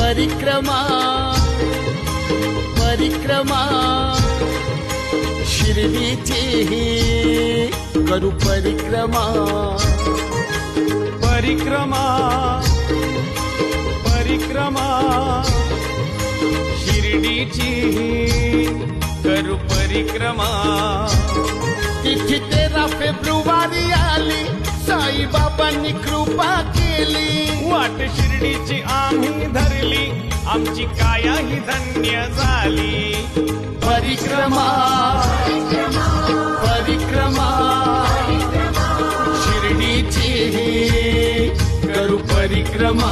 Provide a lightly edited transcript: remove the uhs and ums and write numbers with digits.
परिक्रमा परिक्रमा शिर्डीची करू परिक्रमा परिक्रमा परिक्रमा शिर्डीची करू परिक्रमा तिथी 13 फेब्रुवारी आली साईबाबांनी कृपा केली वाट शिर्डीची आम्ही धरली आमची कायाही धन्य झाली परिक्रमा परिक्रमा शिर्डीची करू परिक्रमा